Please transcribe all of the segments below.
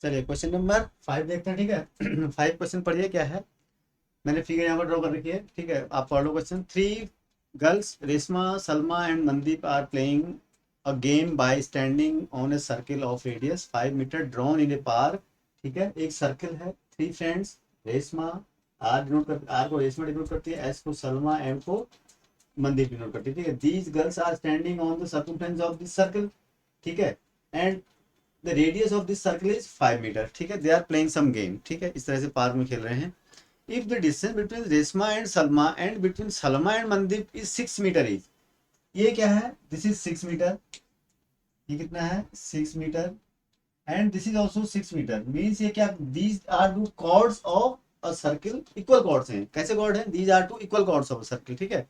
चलिए question number 5 देखते हैं, ठीक है। 5 क्वेश्चन पढ़िए क्या है। मैंने फिगर यहाँ पर ड्रॉ कर रखी है, ठीक है। आप पढ़ लो question. Three girls Reshma Salma and Mandeep are playing a game by standing on a circle of radius 5 metre drawn in a park. ठीक है, एक सर्किल है। थ्री फ्रेंड्स, रेशमा, आर को रेशमा डिनोट करती है, एस को सलमा, एम को मनदीप डिनोट करती है, ठीक है। These girls are standing on the circumference of this circle, ठीक है। And the radius of this circle is 5 metre, ठीक है। They are playing some game, ठीक है। इस तरह से पार्क में खेल रहे हैं। If the distance between Reshma and Salma and between Salma and Mandeep is 6 metre is, ये क्या है, दिस इज 6 मीटर, ये कितना है 6 metre, and this is also 6 metre. Means ये क्या, these are two chords of a circle, equal chords हैं। कैसे कॉर्ड हैं, these are two equal chords of a circle, ठीक है।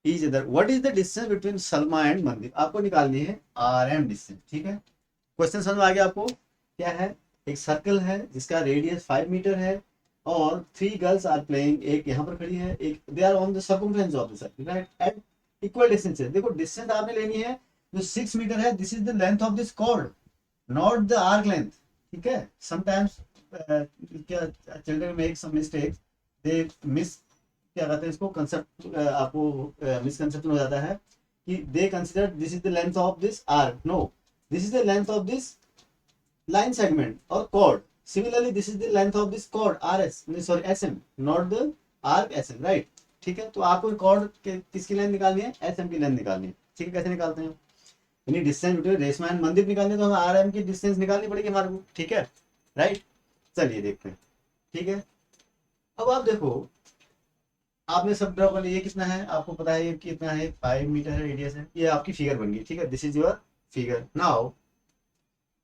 Is other what is the distance between Salma and Mandeep, आपको निकालनी है आर एम डिस्टेंस, ठीक है। क्वेश्चन समझ में आ गया आपको। क्या है, एक सर्कल है जिसका रेडियस 5 मीटर है, और थ्री गर्ल्स आर प्लेइंग, एक यहाँ पर खड़ी है, एक they are on the circumference of the circle, right, at equal distance है। देखो डिस्टेंस आपने लेनी है, जो 6 मीटर है, this is the length of this chord, not the arc length, ठीक है। समटाइम्स क्या, children make some mistake, they miss, क्या कहते हैं इसको, कंसेप्ट आपको मिसकंसेप्शन हो जाता है कि they consider this is the length of this arc, no, this is the length of this line segment or chord. Similarly, this is the length of this chord RS, sorry SM, not the arc SM, right? ठीक है, तो आपको chord के किसकी length निकालनी है, SM की length निकालनी है, ठीक है। कैसे निकालते हैं, यानी distance between Reshma and Mandeep निकालनी है, तो हमें RM की डिस्टेंस निकालनी पड़ेगी हमारे को, ठीक है, राइट। चलिए देखते हैं, ठीक है। अब आप देखो, आपने सब ड्रॉ कर लिया, ये कितना है आपको पता है, ये कितना है, 5 मीटर है, रेडियस है, ये आपकी फिगर बन गई, ठीक है। This is your figure. Now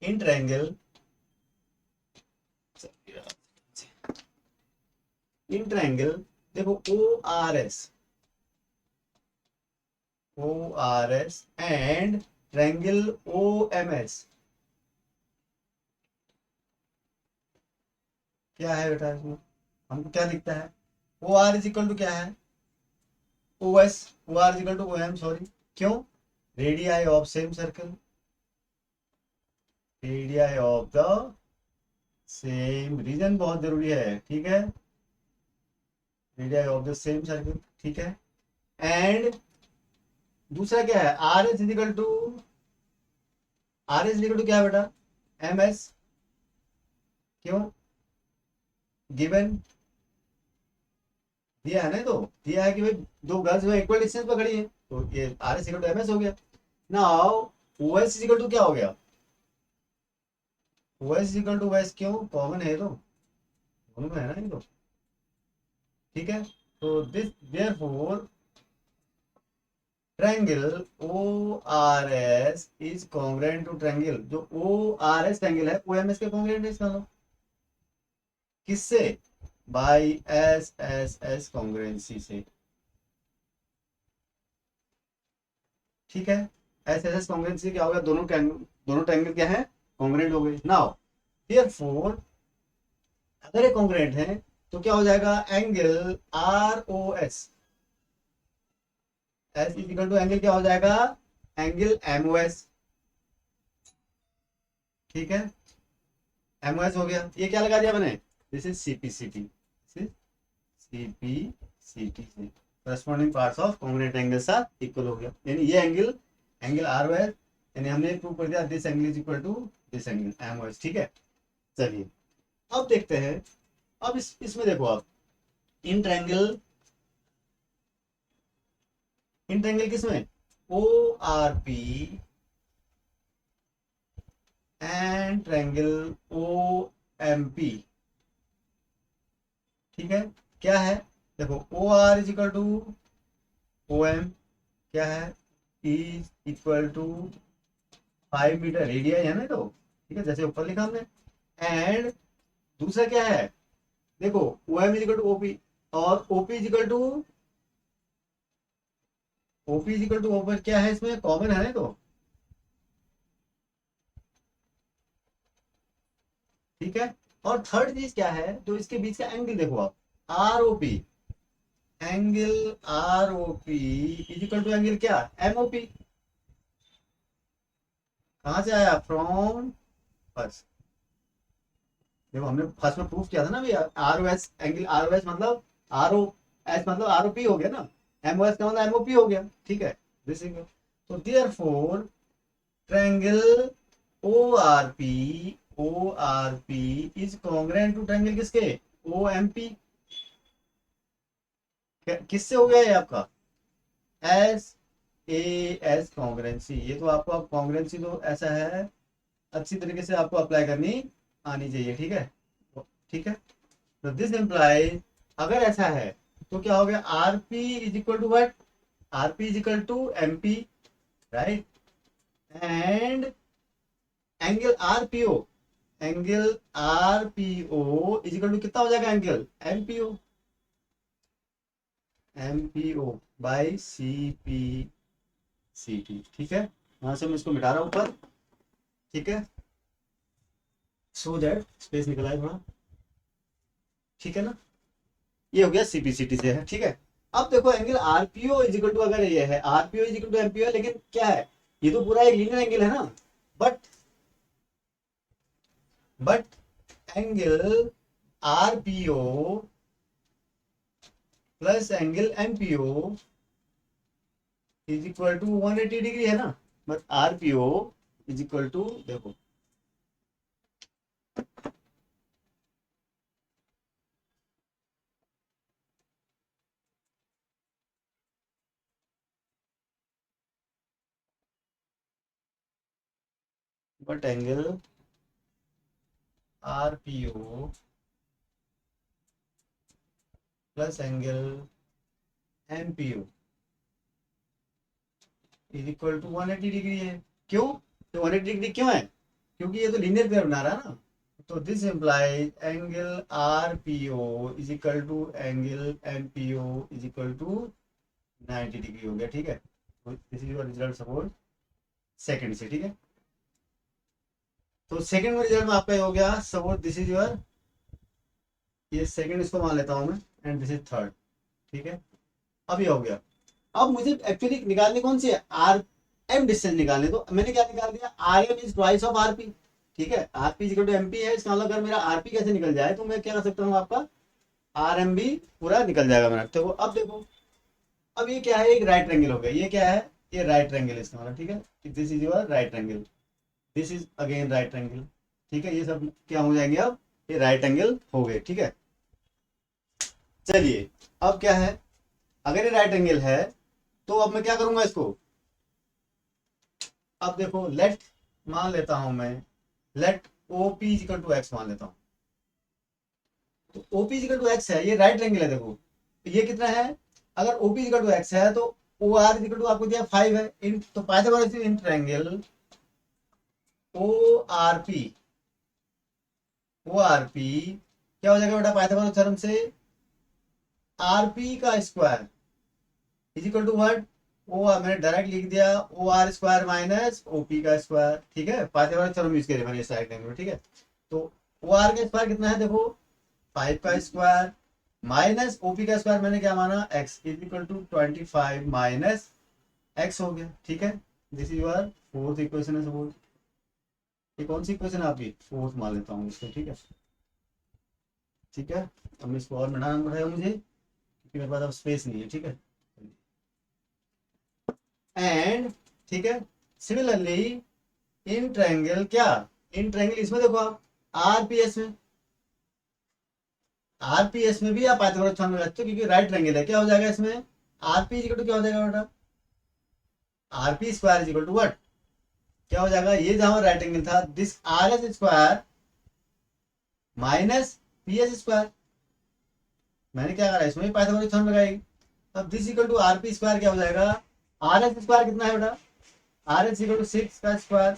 in triangle, in triangle देखो, O R S and triangle O M S, क्या है बेटा इसमें, हमको क्या दिखता है, O R is equal to क्या है, O S, O R is equal to O M, sorry, क्यों, radii of same circle, radii of the same reason बहुत जरूरी है, ठीक है, radii of the same circle, ठीक है। एंड दूसरा क्या है, R S is equal to, R S is equal to क्या है बेटा, एम एस, क्यों, गिवन दिया है ना, तो दिया है कि भाई दो गर्ल्स में इक्वल डिस्टेंस पर खड़ी है, तो ये R S equal to M S हो गया। Now O S equal to क्या हो गया, O S equal to S, क्यों, कॉमन है, तो दोनों में है ना ये तो, ठीक है। तो this therefore triangle O R S is congruent to triangle, जो ओ आर एस ट्रायंगल है ओ एम एस के कॉन्ग्रुएंट है, इसका मतलब किससे, by S S S congruency से, ठीक है। एस एस एस कॉन्ग्रुएंसी क्या होगा, दोनों ट्रायंगल क्या है, कॉन्ग्रुएंट हो गए। नाउ देयरफॉर अगर ये कॉन्ग्रुएंट है तो क्या हो जाएगा, angle R O S, S equal to angle क्या हो जाएगा, एंगल एम ओ एस, ठीक है, एम ओ एस हो गया। ये क्या लगा दिया मैंने, this is C P C T, C P C T से corresponding parts of congruent angles are equal हो गया, यानी ये angle, angle R O S, यानी हमने प्रूव कर दिया this angle is equal to this angle M O S, ठीक है। चलिए अब देखते हैं, अब इसमें देखो आप, इन ट्रायंगल, इन ट्रायंगल किसमें, O R P and triangle O M P, ठीक है। क्या है, देखो O R is equal to O M, क्या है, is equal to 5 metre, radius है ना तो, ठीक है, जैसे ऊपर लिखा हमने। एंड दूसरा क्या है, देखो O M is equal to OP, और OP is equal to, OP is equal to ओपर, क्या है इसमें कॉमन है ना तो, ठीक है। और थर्ड चीज क्या है, तो इसके बीच का एंगल देखो आप, R O P, angle R O P is equal to angle क्या, एम ओ पी, कहां से आया, फ्रॉम फर्स्ट, देखो हमने फर्स्ट में प्रूफ किया था ना भी, R O S angle, R O S मतलब आर ओ एस मतलब आर ओ पी हो गया ना, एम ओ एस का मतलब एम ओ पी हो गया, ठीक है। दिस इज, तो therefore triangle O R P, O R P is congruent to triangle किसके, ओ एम पी। किससे हो गया ये आपका, एस ए एस कॉन्ग्रुएंसी। ये तो आपको, अब कॉन्ग्रुएंसी तो ऐसा है, अच्छी तरीके से आपको अप्लाई करनी आनी चाहिए, ठीक है। ठीक है, तो दिस इम्प्लाइज, अगर ऐसा है तो क्या हो गया, R P is equal to what, R P is equal to M P, right. And angle R P O, angle R P O is equal to कितना हो जाएगा, angle M P O, M P O by C P C T, ठीक है। यहां से मैं इसको मिटा रहा हूं ऊपर, ठीक है, सो दैट स्पेस निकला है थोड़ा, ठीक है ना। ये हो गया सीपीसीटी से है, ठीक है। अब देखो angle RPO is equal to, अगर ये है RPO is equal to MPO है, लेकिन क्या है, ये तो पूरा एक लीनियर एंगल है ना, but angle RPO plus angle MPO is equal to 180 degree है ना, but RPO is equal to, देखो but angle RPO plus angle MPO is equal to 180 degree है। क्यों, तो 180 डिग्री क्यों है, क्योंकि ये तो लीनियर पेयर बना रहा है ना। तो this implies angle R P O is equal to angle M P O is equal to 90 degree हो गया, ठीक है। तो this is your result suppose second से, ठीक है। तो सेकंड में रिजल्ट में आपका ये हो गया, सपोज दिस इज योर, ये सेकंड इसको मान लेता हूँ मैं, एंड दिस इज थर्ड, ठीक है। अब ये हो गया। अब मुझे एक्चुअली निकालनी कौन सी है, आर एम डिस्टेंस निकालने, तो मैंने क्या निकाल दिया, R M is twice of R P, ठीक है। R P equal to M P है, इसका मतलब अगर मेरा आर पी कैसे निकल जाए, तो मैं क्या कर सकता हूँ, आपका आर एम भी पूरा निकल जाएगा मेरा। तो अब देखो, अब ये क्या है, एक राइट एंगल हो गया, ये क्या है, ये राइट एंगल इसका मतलब, ठीक है। This is your right angle, this is again right angle, ठीक है। ये सब क्या हो जाएंगे अब, ये राइट एंगल हो गए, ठीक है। चलिए, अब क्या है, अगर ये राइट एंगल है तो अब मैं क्या करूंगा इसको, अब देखो लेट, मान लेता हूं मैं, let O P equal to X मान लेता हूं। तो O P equal to X है, ये राइट एंगल है, देखो ये कितना है, अगर O P equal to X है तो ओ आर इक्वल टू आपको दिया 5 है, इन तो Pythagoras in triangle O R P, O R P क्या हो जाएगा बेटा, पाइथागोरस थ्योरम से आर पी का square is equal to what, O मैंने डायरेक्ट लिख दिया, O R square minus O P का स्क्वायर, ठीक है। पाइथागोरस थ्योरम यूज करिए मैंने साइड में, ठीक है। तो ओ आर का स्क्वायर कितना है, देखो 5 का स्क्वायर माइनस ओपी का स्क्वायर, मैंने क्या माना, x is equal to 25 minus x हो गया, ठीक है। This is your fourth equation है, सपोज ये कौन सी इक्वेशन है आपकी, फोर्थ मान लेता हूँ इसको, ठीक है। ठीक है, अब मैं इसको और मिटाना पड़ेगा मुझे, क्योंकि मेरे पास अब स्पेस नहीं है, ठीक है। एंड, ठीक है, सिमिलरली इन ट्रायंगल क्या, इन ट्रायंगल इसमें देखो आप, आरपीएस में, आरपीएस में भी आप पाइथागोरस थ्योरम लगाते हो, क्योंकि राइट ट्रायंगल है, क्या हो जाएगा इसमें, आरपी इक्वल टू क्या हो जाएगा बेटा, RP square equal to what, क्या हो जाएगा, ये जहां राइट एंगल था, this R S square minus P S square, मैंने क्या करा, इसमें भी पाइथागोरस थ्योरम लगाएगी। अब this equal to R P square क्या हो जाएगा, आर एस स्क्वायर कितना है बेटा, आर एस इक्वल टू 6 का square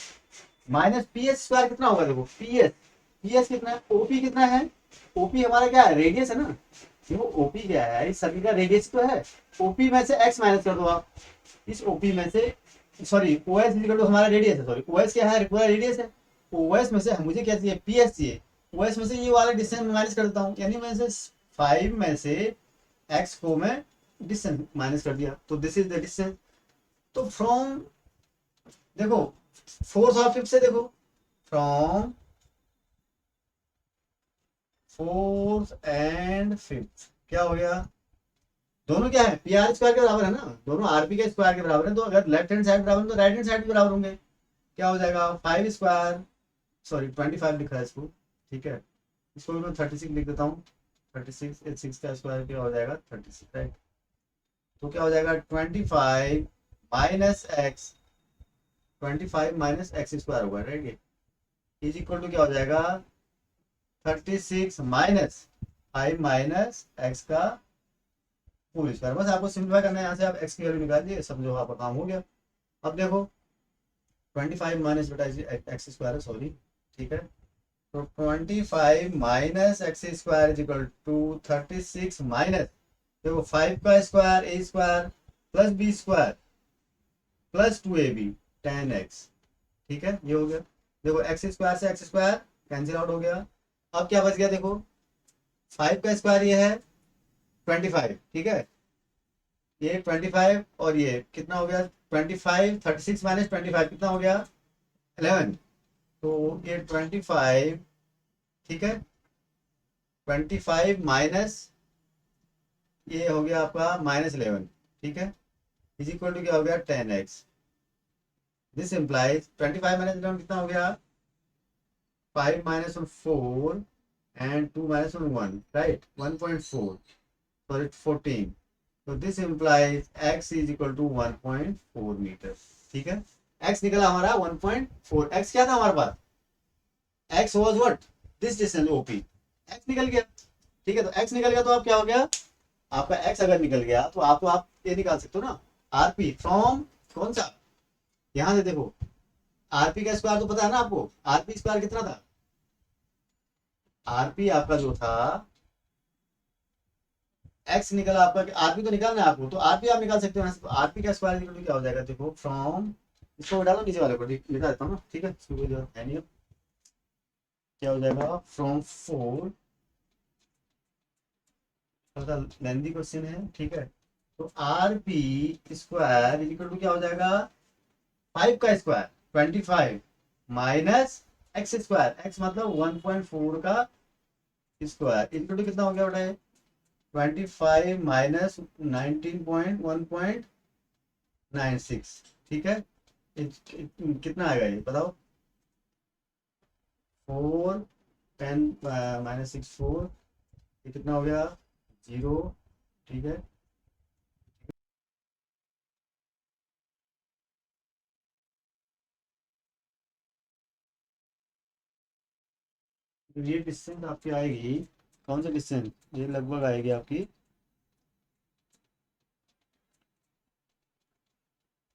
minus P S square कितना होगा, देखो पी एस कितना है, ओपी कितना है, ओपी हमारा क्या है, रेडियस है ना। देखो ओपी क्या है, इस सभी का रेडियस तो है, ओपी में से एक्स माइनस कर दो आप, इस ओपी में से, sorry O S equal to हमारा रेडियस है, सॉरी ओ एस क्या है, पूरा रेडियस है। ओ एस में से मुझे क्या चाहिए, पी एस चाहिए, ओ एस में से ये वाला डिस्टेंस माइनस कर देता हूँ, यानी मैं से 5 में से एक्स को मैं डिस्टेंस माइनस कर दिया, तो दिस इज द डिस्टेंस। तो फ्रॉम, देखो फोर्थ और फिफ्थ से देखो, फ्रॉम फोर्थ एंड फिफ्थ क्या हो गया, दोनों क्या है, पी आर स्क्वायर के बराबर है ना, दोनों आरपी के स्क्वायर के बराबर है, तो अगर लेफ्ट हैंड साइड बराबर है तो राइट हैंड साइड भी बराबर होंगे। क्या हो जाएगा, 5 स्क्वायर, सॉरी 25 लिख रहा है इसको, ठीक है, इसको भी मैं 36 लिख देता हूँ। 36, 6 का स्क्वायर क्या हो जाएगा 36, राइट। तो क्या हो जाएगा 25 - x, 25 - x स्क्वायर होगा, राइट, इज इक्वल टू क्या हो जाएगा 36 माइनस 5 - x का होल स्क्वायर। बस आपको सिंप्लीफाई करना है, यहाँ से आप x की वैल्यू निकाल दिए, समझो आपका काम हो गया। अब देखो 25 माइनस बेटा एक्स स्क्वायर है, सॉरी, ठीक है, तो 25 - x² is equal to 36 minus, देखो 5 का square A square plus B square plus 2ab 10x, ठीक है, ये हो गया। देखो एक्स स्क्वायर से एक्स स्क्वायर कैंसिल आउट हो गया। अब क्या बच गया, देखो 5 का स्क्वायर ये है 25, ठीक है, ये 25 और ये कितना हो गया 25, 36 माइनस 25 कितना हो गया 11, तो ये 25, ठीक है, 25 माइनस ये हो गया आपका -11, ठीक है, इज इक्वल टू क्या हो गया 10x। दिस इम्प्लाइज 25 - 11 कितना हो गया 5 - 4 and 2 - 1, right, 1.4, sorry 14, so this implies x is equal to 1.4 metre, ठीक है, x निकला हमारा 1.4, x क्या था हमारे पास, x was what, this distance OP, x निकल गया, ठीक है, तो x निकल गया तो अब क्या हो गया, आपका x अगर निकल गया तो आप ये निकाल सकते हो ना, आरपी फ्रॉम कौन सा, यहां से देखो, आरपी का स्क्वायर तो पता है ना आपको, आरपी स्क्वायर कितना था, आरपी आपका जो था एक्स निकला आपका, आरपी तो निकालना है आपको, तो आरपी आप निकाल सकते हो यहाँ से, तो आरपी का स्क्वायर इक्वल टू क्या हो जाएगा, देखो फ्रॉम, इसको डालो नीचे वाले को, लिखा देता हूँ ना, ठीक है, इसको कोई जरूरत है नहीं अब। क्या हो जाएगा फ्रॉम 4, थोड़ा लेंदी क्वेश्चन है, ठीक है, तो R P square equal to क्या हो जाएगा 5 का square 25 minus x square, x मतलब 1.4 का स्क्वायर इक्वल टू कितना हो गया बेटा, 25 माइनस 19.1.96, ठीक है, कितना आएगा ये बताओ, 4, 10 -6 4, ये कितना हो गया 0, ठीक है, तो ये डिस्टेंस आपकी आएगी, कौन सा डिस्टेंस, ये लगभग आएगी आपकी,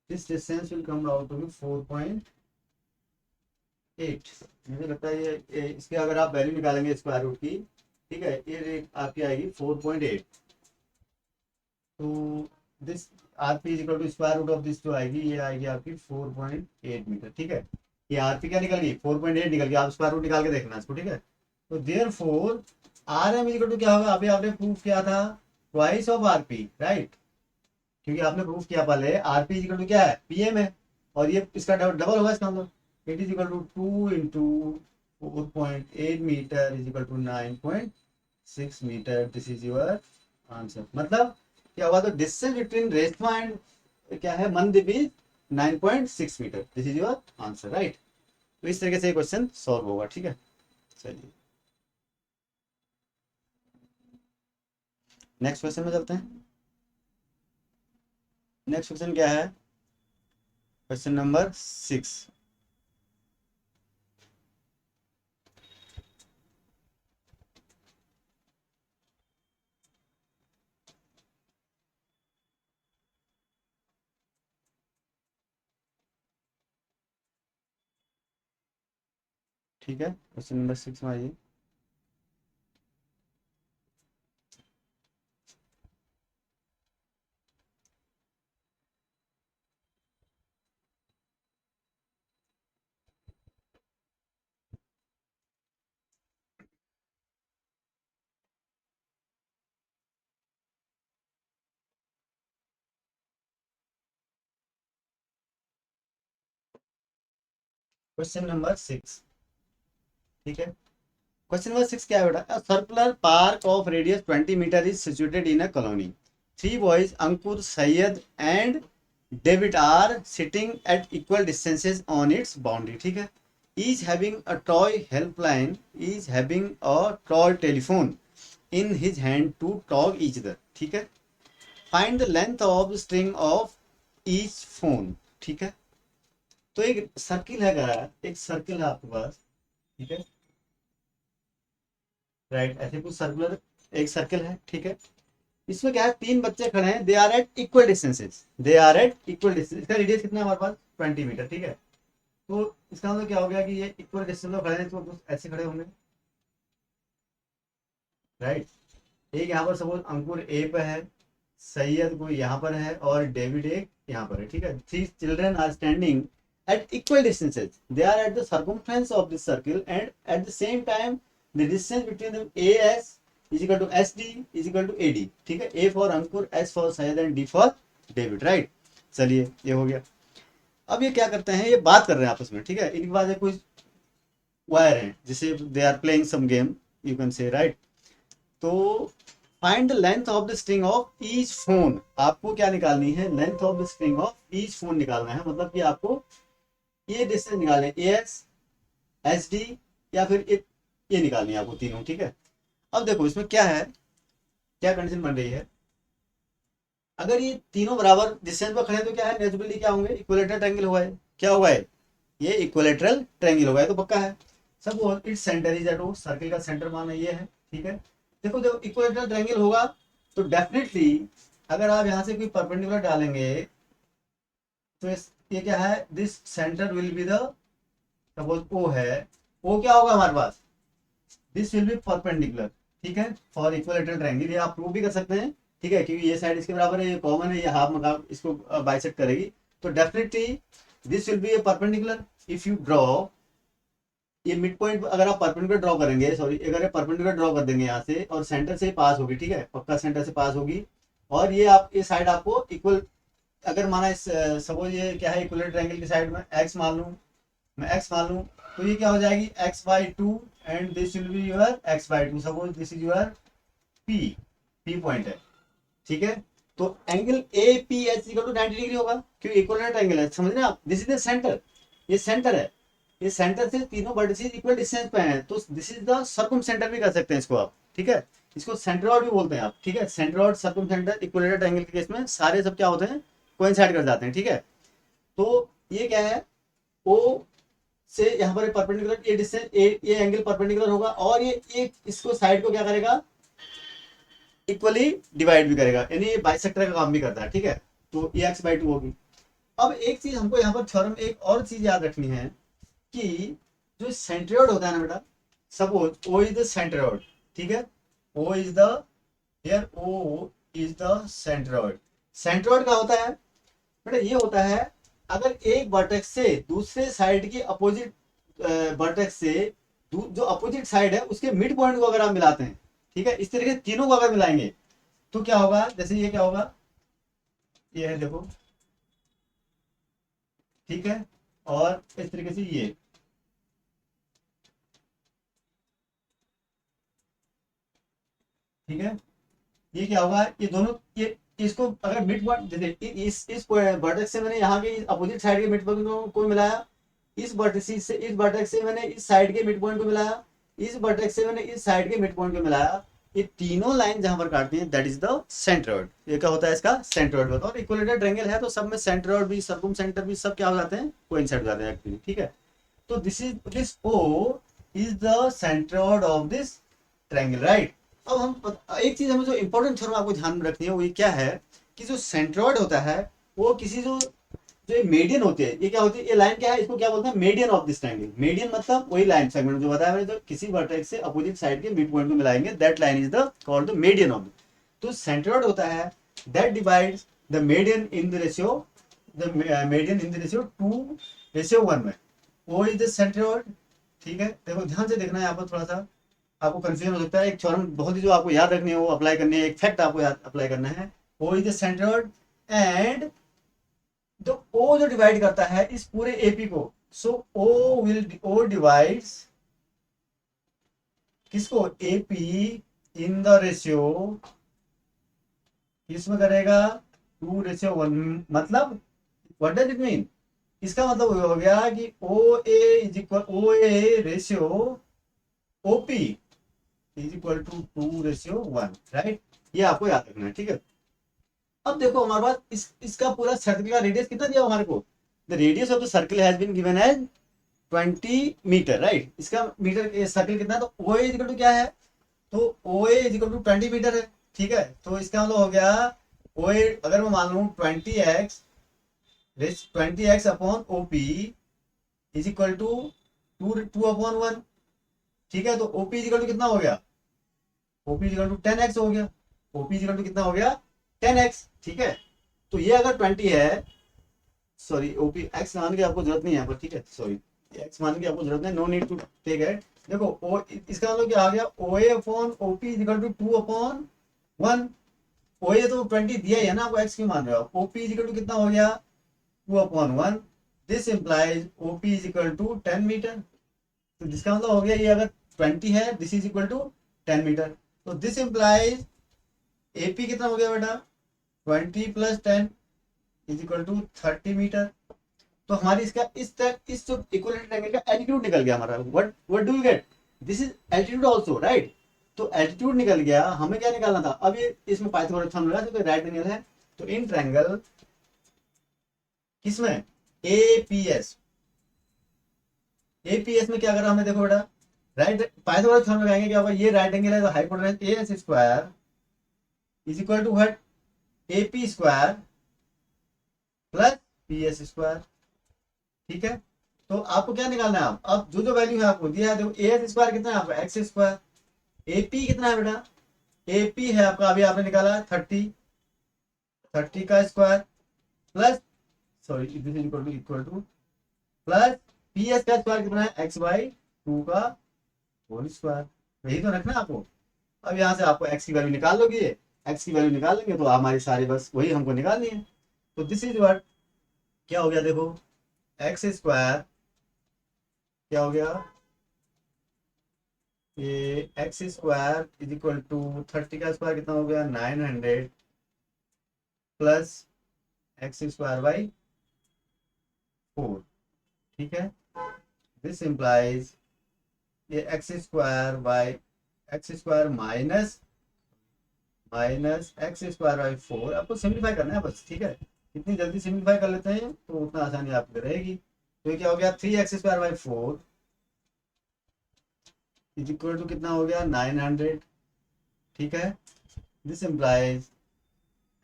this distance will come out to be 4.8, मुझे लगता है इसके अगर आप वैल्यू निकालेंगे स्क्वायर रूट की, ठीक है, ये रेट आपकी आएगी 4.8, तो this RP is equal to square root of this जो आएगी, ये आएगी आपकी 4.8 मीटर, ठीक है, ये आरपी क्या निकल गई 4.8 निकल गई, आप स्क्वायर रूट निकाल के देखना इसको, ठीक है, तो therefore R M is equal to क्या होगा, अभी आपने प्रूफ किया था ट्वाइस ऑफ आरपी, राइट, क्योंकि आपने प्रूफ किया पहले आरपी इज इक्वल टू क्या है पीएम है, और ये इसका डबल होगा इसका मतलब, it is equal to 2 into 4.8 metre is equal to 9.6 metre, this is your answer. मतलब क्या हुआ, तो डिस्टेंस बिटवीन रेशमा एंड क्या है Mandeep is 9.6 metre, this is your answer, right. तो इस तरीके से क्वेश्चन सॉल्व होगा, ठीक है, चलिए नेक्स्ट क्वेश्चन में चलते हैं। नेक्स्ट क्वेश्चन क्या है, क्वेश्चन नंबर 6, ठीक है, क्वेश्चन नंबर 6 में आइए। क्वेश्चन नंबर 6, ठीक है, क्वेश्चन नंबर 6 क्या है बेटा? A circular park of radius 20 metre is situated in a colony. Three boys Ankur, Syed and David are sitting at equal distances on its boundary. ठीक है. Is having a toy helpline, is having a toy telephone in his hand to talk each other. ठीक है. Find the length of string of each phone. ठीक है. तो एक circle है, एक सर्किल है आपके पास. ठीक है. राइट, ऐसे कुछ सर्कुलर एक सर्किल है. ठीक है. इसमें क्या है, तीन बच्चे खड़े हैं, they are at equal distances, they are at equal distance. इसका रेडियस कितना है हमारे पास? 20 मीटर. ठीक है. तो इसका मतलब क्या हो गया कि ये इक्वल डिस्टेंस में खड़े हैं, तो कुछ ऐसे खड़े होंगे. राइट. एक यहाँ पर सपोज अंकुर ए पे है, सैयद को यहाँ पर है, और डेविड एक यहाँ पर है. ठीक है. Three children are standing at equal distances. They are at the circumference of this circle, and at the same time the distance between them AS is equal to SD is equal to AD. ठीक है. A for Ankur, S for Syed and D for David. Right. चलिए ये हो गया. अब ये क्या करते हैं, ये बात कर रहे हैं आपस में. ठीक है. इनके पास कुछ वायर है जिसे they are playing some game, you can say. Right. तो find the length of the string of each phone. आपको क्या निकालनी है? Length of the string of each phone निकालना है. मतलब कि आपको ये डिस्टेंस निकालने, ए एस, एस डी, या फिर ये निकालनी है आपको तीनों. ठीक है. अब देखो इसमें क्या है, क्या कंडीशन बन रही है. अगर ये तीनों बराबर डिस्टेंस पर खड़े हैं तो क्या है, नेचुरली क्या होंगे, इक्विलेटरल ट्रायंगल होगा. क्या होगा ये इक्विलेटरल ट्रायंगल होगा. तो पक्का है. सब its centre is at O, circle का सेंटर माना ये है. ठीक है. देखो जब इक्विलेटरल ट्रायंगल होगा तो डेफिनेटली अगर आप यहाँ से कोई परपेंडिकुलर डालेंगे तो ये क्या है, this centre will be the, suppose O है, ओ क्या होगा हमारे पास, दिस विल बी परपेंडिकुलर. ठीक है. फॉर इक्विलेटरल ट्रायंगल ये आप प्रूव भी कर सकते हैं. ठीक है. क्योंकि ये साइड इसके बराबर है, ये कॉमन है, ये हाफ मकाम इसको बाइसेक्ट करेगी. तो definitely this will B A perpendicular. If you draw ये मिड पॉइंट, अगर आप परपेंडिकुलर ड्रॉ करेंगे, सॉरी, अगर परपेंडिकुलर ड्रॉ कर देंगे यहाँ से और सेंटर से पास होगी. ठीक है. पक्का सेंटर से पास होगी. और ये आप ये साइड आपको इक्वल, अगर माना इस सपोज ये क्या है, इक्विलेटरल ट्रायंगल की साइड में एक्स मान लूँ, मैं एक्स मान लूँ, तो ये क्या हो जाएगी, x by two, and this will be your x by two. Suppose this is your P, P point है. ठीक है. तो angle A P H equal to 90 degree होगा क्योंकि इक्विलेटरल ट्रायंगल है. समझ रहे हैं आप? दिस इज द सेंटर, ये सेंटर है. ये सेंटर से तीनों वर्टिसेस इक्वल डिस्टेंस पे हैं, तो दिस इज द सर्कुम सेंटर भी कर सकते हैं इसको आप. ठीक है. इसको सेंट्रोइड भी बोलते हैं आप. ठीक है. सेंट्रोइड, सर्कुम सेंटर, इक्विलेटरल ट्रायंगल के केस में सारे सब क्या होते हैं, कोइंसाइड कर जाते हैं. ठीक है. तो ये क्या है, ओ से यहाँ पर परपेंडिकुलर ये डिस्टेंस, ये एंगल परपेंडिकुलर होगा, और ये इसको साइड को क्या करेगा, इक्वली डिवाइड भी करेगा, यानी ये बाइसेक्टर का काम भी करता है. ठीक है. तो ये एक्स बाई टू होगी. अब एक चीज हमको यहाँ पर थ्योरम, एक और चीज याद रखनी है कि जो सेंट्रोइड होता है ना बेटा, suppose O is the centroid. ठीक है. O is the, here O is the centroid. Centroid का होता है बेटा, ये होता है अगर एक वर्टेक्स से दूसरे साइड की अपोजिट वर्टेक्स से जो अपोजिट साइड है उसके मिड पॉइंट को अगर आप मिलाते हैं. ठीक है. इस तरीके से तीनों को अगर मिलाएंगे तो क्या होगा, जैसे ये क्या होगा, ये है देखो. ठीक है. और इस तरीके से ये, ठीक है, ये क्या होगा, ये दोनों, ये इसको अगर मिड पॉइंट, जैसे इस वर्टेक्स से मैंने यहाँ के अपोजिट साइड के मिड पॉइंट को मिलाया, इस वर्टेक्स से, इस वर्टेक्स से मैंने इस साइड के मिड पॉइंट को मिलाया, इस वर्टेक्स से मैंने इस साइड के मिड पॉइंट को मिलाया. ये तीनों लाइन जहां पर काटती हैं दैट इज द सेंट्रोइड. ये क्या होता है, इसका सेंट्रोइड होता है. और इक्विलेटरल ट्रायंगल है तो सब में सेंट्रोइड भी, सर्कुम सेंटर भी, सब क्या हो जाते हैं, कोइंसाइड हो जाते हैं एक्चुअली. ठीक है. तो this O is the centroid of this triangle. Right. अब हम एक चीज हमें जो इंपॉर्टेंट थ्योरम आपको ध्यान में रखनी है वो ये क्या है कि जो सेंट्रोइड होता है वो किसी जो मीडियन होती है, ये क्या होती है, ये लाइन क्या है, इसको क्या बोलते हैं, median of this triangle. Median मतलब वही लाइन सेगमेंट जो बताया मैंने, जो किसी वर्टेक्स से अपोजिट साइड के मिड पॉइंट को मिलाएंगे, that line is the called the median of. तो सेंट्रोइड होता है that divides the median in the ratio, the median in the ratio 2:1 में. वो इज द सेंट्रोइड. ठीक है. देखो ध्यान से देखना है यहाँ पर, थोड़ा सा आपको कंफ्यूजन हो सकता है. एक थ्योरम बहुत ही जो आपको याद रखनी है वो अप्लाई करनी है, एक फैक्ट आपको याद अप्लाई करना है. O is the centroid and जो ओ जो डिवाइड करता है इस पूरे एपी को, सो ओ डिवाइड्स किसको, AP इन द रेशियो, किसमें करेगा, 2:1। मतलब व्हाट डज इट मीन, इसका मतलब हो गया कि OA ratio OP is equal to 2:1, right. ये आपको याद रखना है, ठीक है। अब देखो हमारे पास इसका पूरा सर्कल का रेडियस कितना दिया हमारे को, the radius of the circle has been given as 20 metre, right. इसका मीटर सर्कल कितना है, तो OA इज इक्वल टू क्या है, तो OA is equal to 20 metre है, ठीक है। तो इसका मतलब हो गया OA, अगर मैं मान लूँ 20x upon OP is equal to 2/1, ठीक है। तो OP इज इक्वल टू कितना हो गया, OP is equal to 10x हो गया, OP इज इक्वल टू कितना हो गया 10x, ठीक है। तो ये अगर 20 है, सॉरी OP x मान के आपको जरूरत नहीं है यहाँ पर, ठीक है, सॉरी x मान के आपको जरूरत नहीं, no need to take it. देखो इसका मतलब क्या आ गया, OA upon OP is equal to 2/1। OA तो 20 दिया ही है ना आपको, x क्यों मान रहे हो, OP इज इक्वल टू कितना हो गया 2/1। This implies OP is equal to 10 metre. तो जिसका मतलब हो गया ये अगर 20 है, this is equal to 10 metre. तो दिस इंप्लाइज AP कितना हो गया बेटा, 20 + 10 इज इक्वल टू 30 मीटर। तो हमारी इसका इस जो इक्विवेलेंट एंगल का एल्टीट्यूड निकल गया हमारा। What do you get, this is altitude also, right. तो एल्टीट्यूड निकल गया, हमें क्या निकालना था, अब ये इसमें पाइथागोरस थ्योरम लगा, तो राइट एंगल है, तो इन ट्रायंगल किसमें, APS में क्या करा हमने, देखो बेटा राइट पाइथागोरस थ्योरम लगाएंगे, क्या होगा, ये राइट एंगल है, तो hypotenuse AS² is equal to what, AP² plus PS², ठीक है। तो आपको क्या निकालना है, अब जो वैल्यू है आपको दिया है, देखो AS² कितना है आपका x², AP कितना है बेटा, AP है आपका, अभी आपने निकाला 30 का square plus, sorry this is equal two plus PS का स्क्वायर कितना है, x/2 का होल स्क्वायर, यही तो रखना है आपको। अब यहाँ से आपको x की वैल्यू निकाल लोगे, x की वैल्यू निकाल लेंगे तो हमारी सारी बस वही हमको निकालनी है। तो दिस इज व्हाट, क्या हो गया देखो, x² क्या हो गया, ये x² इज इक्वल टू 30 का स्क्वायर कितना हो गया 900 प्लस x² / 4, ठीक है। दिस इंप्लाइज ये x² माइनस x² / 4, आपको सिंप्लीफाई करना है बस, ठीक है। जितनी जल्दी सिंप्लीफाई कर लेते हैं तो उतना आसानी आपको रहेगी। तो ये क्या हो गया 3x² / 4 इज इक्वल टू कितना हो गया 900, ठीक है। This implies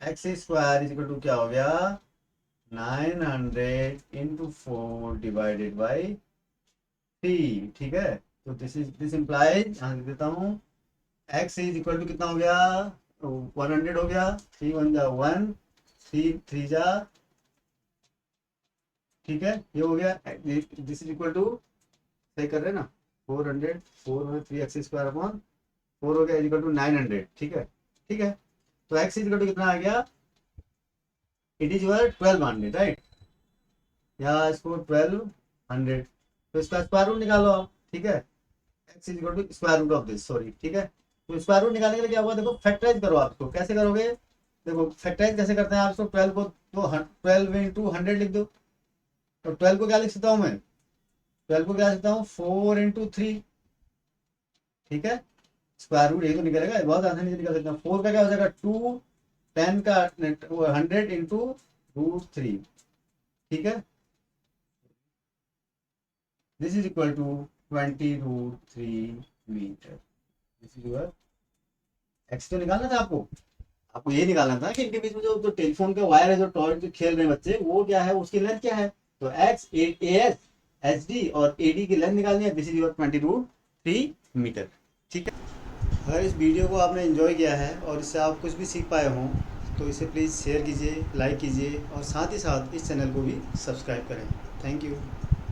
x² is equal to क्या हो गया 900 × 4 डिवाइडेड बाई 3, ठीक है। तो दिस इंप्लाइज, यहाँ लिख देता हूँ, x इज इक्वल टू कितना हो गया 100 हो गया, 3 × 1 = 1, 3 × 3 = ठीक है, ये हो गया। दिस इज इक्वल टू, सही कर रहे हैं ना, 400 3x² अपॉन 4 हो गया इज इक्वल टू 900, ठीक है, ठीक है। तो x इज इक्वल टू कितना आ गया, इट इज योर 1200, राइट, या इसको 1200, तो इसका स्क्वायर रूट निकालो आप, ठीक है। x is equal to square root of this, sorry, ठीक है। तो स्क्वायर रूट निकालने के लिए क्या होगा, देखो फैक्टराइज करो आप इसको, कैसे करोगे, देखो फैक्टराइज कैसे करते हैं आप इसको, 12 को तो 12 × 100 लिख दो। तो 12 को क्या लिख सकता हूँ मैं, 12 को क्या लिख सकता हूँ 4 × 3, ठीक है। स्क्वायर रूट यही तो निकलेगा, बहुत आसानी से निकल सकते हैं। 4 का क्या हो जाएगा 2, 10 का 100 × √3, ठीक है। This is equal to 20√3 metre. This is your x, तो निकालना था आपको ये निकालना था कि इनके बीच में जो टेलीफोन का वायर है, जो टॉय जो खेल रहे हैं बच्चे, वो क्या है, उसकी लेंथ क्या है, तो एक्स AS HD और AD की लेंथ निकालनी है। दिस इज योर 20√3 मीटर, ठीक है। अगर इस वीडियो को आपने एंजॉय किया है और इससे आप कुछ भी सीख पाए हों तो इसे प्लीज़ शेयर कीजिए, लाइक कीजिए और साथ ही साथ इस चैनल को भी सब्सक्राइब करें। Thank you.